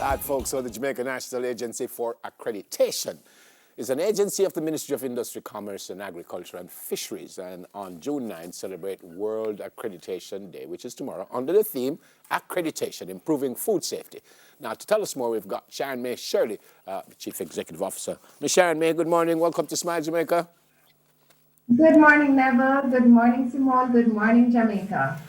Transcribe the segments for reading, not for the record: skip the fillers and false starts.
Right, folks, so the Jamaica National Agency for Accreditation is an agency of the Ministry of Industry, Commerce and Agriculture and Fisheries, and on June 9th celebrate World Accreditation Day, which is tomorrow, under the theme Accreditation, Improving Food Safety. Now, to tell us more, we've got Sharonmae Shirley, Chief Executive Officer. Ms. Sharonmae, good morning. Welcome to Smile Jamaica. Good morning, Neville. Good morning, Simone. Good morning, Jamaica.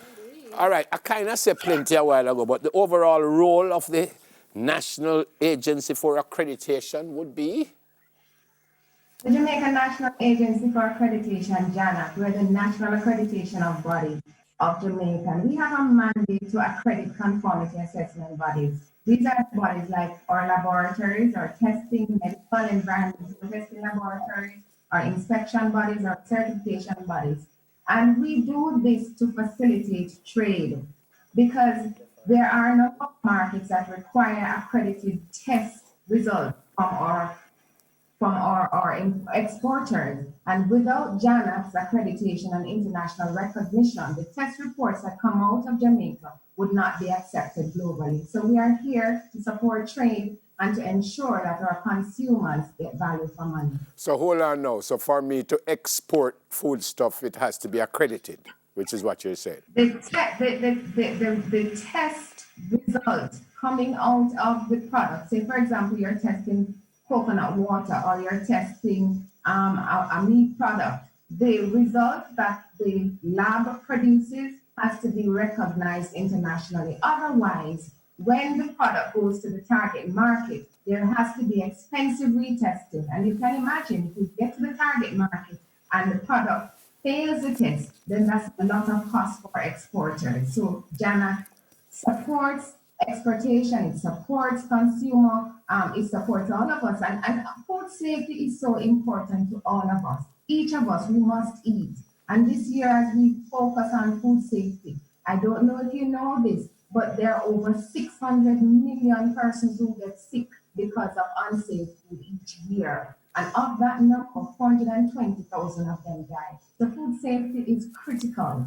All right, I kind of said plenty a while ago, but the overall role of the National Agency for Accreditation would be? The Jamaica National Agency for Accreditation, JANAC, we're the national accreditation of body of Jamaica. We have a mandate to accredit conformity assessment bodies. These are bodies like our laboratories, our testing, medical, environmental testing laboratories, our inspection bodies, our certification bodies. And we do this to facilitate trade because there are no markets that require accredited test results from our exporters. And without JANAC's accreditation and international recognition, the test reports that come out of Jamaica would not be accepted globally. So we are here to support trade and to ensure that our consumers get value for money. So hold on now. So for me to export food stuff, it has to be accredited, which is what you're saying. The test result coming out of the product, say for example, you're testing coconut water or you're testing a meat product, the result that the lab produces has to be recognized internationally. Otherwise, when the product goes to the target market, there has to be expensive retesting. And you can imagine if you get to the target market and the product fails the test, then that's a lot of cost for exporters. So JANAC supports exportation, it supports consumer, it supports all of us. And food safety is so important to all of us. Each of us, we must eat. And this year, as we focus on food safety, I don't know if you know this, but there are over 600 million persons who get sick because of unsafe food each year. And of that number, 420,000 of them die. So food safety is critical.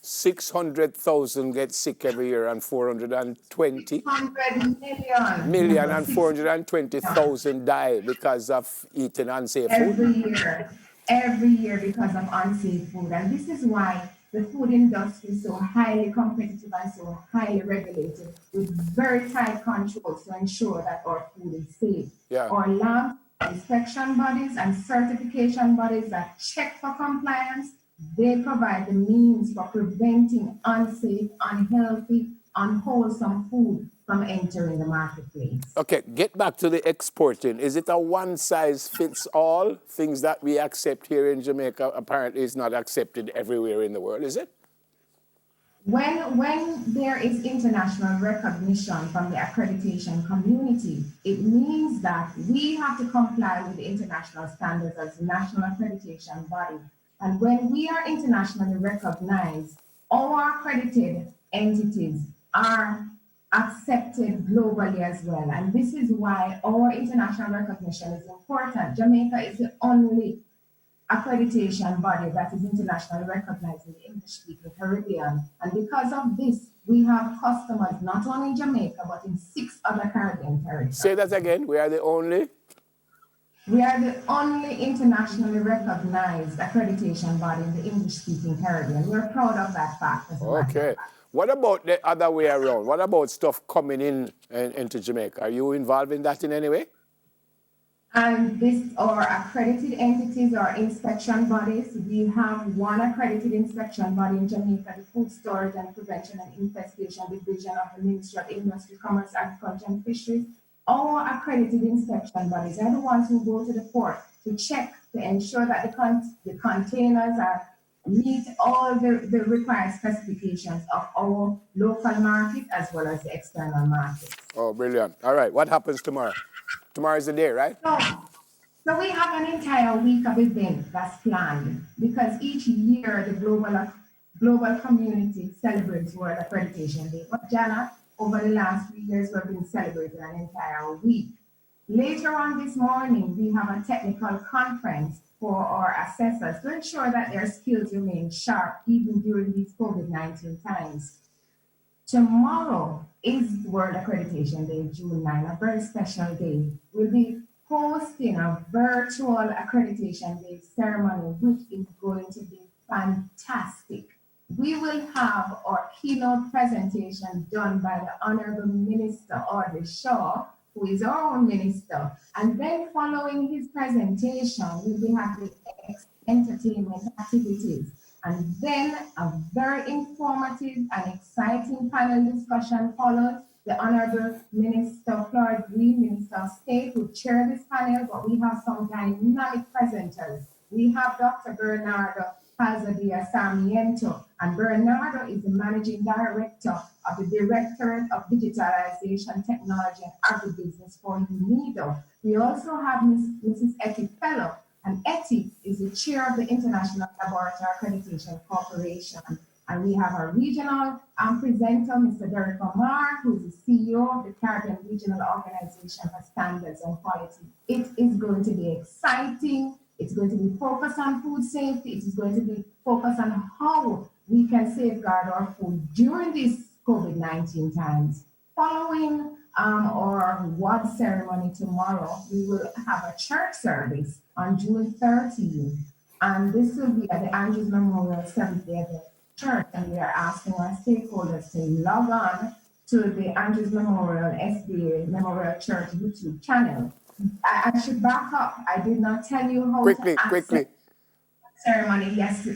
600,000 get sick every year and 420 100 million and 420,000 die because of eating unsafe food. Every year because of unsafe food. And this is why the food industry is so highly competitive and so highly regulated with very tight controls to ensure that our food is safe. Yeah. Our lab inspection bodies and certification bodies that check for compliance, they provide the means for preventing unsafe, unhealthy, unwholesome food from entering the marketplace. Okay, get back to the exporting. Is it a one-size-fits-all? Things that we accept here in Jamaica apparently is not accepted everywhere in the world, is it? When there is international recognition from the accreditation community, it means that we have to comply with the international standards as a national accreditation body. And when we are internationally recognized, our accredited entities are accepted globally as well. And this is why our international recognition is important. Jamaica is the only accreditation body that is internationally recognized in the English-speaking Caribbean. And because of this, we have customers not only in Jamaica, but in 6 other Caribbean territories. Say that again. We are the only? We are the only internationally recognized accreditation body in the English-speaking Caribbean. We're proud of that fact. Okay. What about the other way around? What about stuff coming into Jamaica? Are you involved in that in any way? And this are accredited entities or inspection bodies. We have one accredited inspection body in Jamaica, the Food Storage and Prevention and Infestation Division of the Ministry of Industry, Commerce, Agriculture and Fisheries. Our accredited inspection bodies are the ones who go to the port to check, to ensure that the containers meet all the required specifications of our local market as well as the external market. Oh, brilliant. All right, what happens tomorrow? Tomorrow is the day, right? So we have an entire week of events that's planned because each year the global community celebrates World Accreditation Day. But JANAC, over the last 3 years, we've been celebrating an entire week. Later on this morning, we have a technical conference for our assessors to ensure that their skills remain sharp even during these COVID-19 times. Tomorrow is World Accreditation Day, June 9, a very special day. We'll be hosting a virtual Accreditation Day ceremony, which is going to be fantastic. We will have our keynote presentation done by the Honorable Minister Audrey Shaw, who is our own minister. And then following his presentation, we'll be having entertainment activities. And then a very informative and exciting panel discussion followed. The Honorable Minister Floyd Green, Minister of State, will chair this panel, but we have some dynamic presenters. We have Dr. Bernardo Calzadia Sarmiento, and Bernardo is the Managing Director of the Directorate of Digitalization, Technology and Agribusiness for UNIDO. We also have Mrs. Etty Fellow, and Etty is the chair of the International Laboratory Accreditation Corporation. And we have our regional presenter, Mr. Derek Omar, who is the CEO of the Caribbean Regional Organization for Standards and Quality. It is going to be exciting. It's going to be focused on food safety. It is going to be focused on how we can safeguard our food during these COVID-19 times. Following our WAD ceremony tomorrow, we will have a church service on June 13th. And this will be at the Andrews Memorial Seventh-day Adventist Church. And we are asking our stakeholders to log on to the Andrews Memorial SBA Memorial Church YouTube channel. I should back up. I did not tell you how quickly. Ceremony, yes,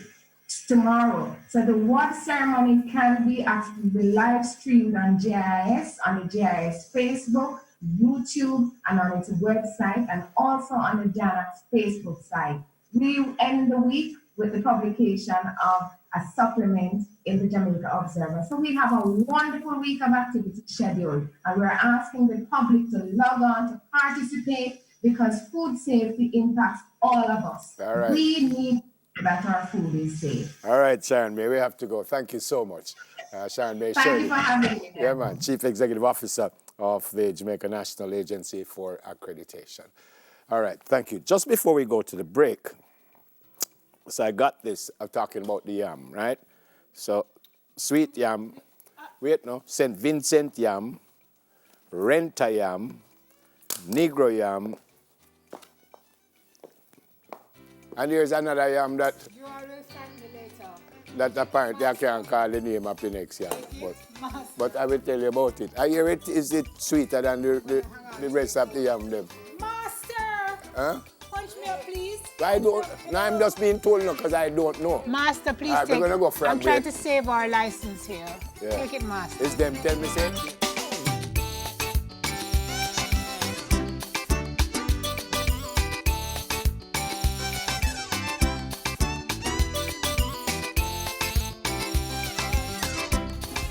tomorrow. So the WAD ceremony can be actually live streamed on GIS, on the GIS Facebook, YouTube, and on its website, and also on the JANAC's Facebook site. We end the week with the publication of a supplement in the Jamaica Observer. So we have a wonderful week of activity scheduled, and we're asking the public to log on to participate because food safety impacts all of us. All right. We need that our food is safe. All right, Sharonmae, we have to go. Thank you so much. Sharonmae Thank Shirley. you for having me. Yeah, man, Chief Executive Officer of the Jamaica National Agency for Accreditation. All right, thank you. Just before we go to the break, so I got this of talking about the yam, right? So, sweet yam, St. Vincent yam, Renta yam, Negro yam, and here's another yam that You always find me later. that apparently I can't call the name of the next yam, but I will tell you about it. I hear it, is it sweeter than the rest of the yam them? Master! Huh? Punch me up, please. I don't, now I'm just being told no because I don't know. Master, please All right, take we're gonna go for a I'm trying break. to save our license here. Yeah. Take it, Master. It's them, tell me, say.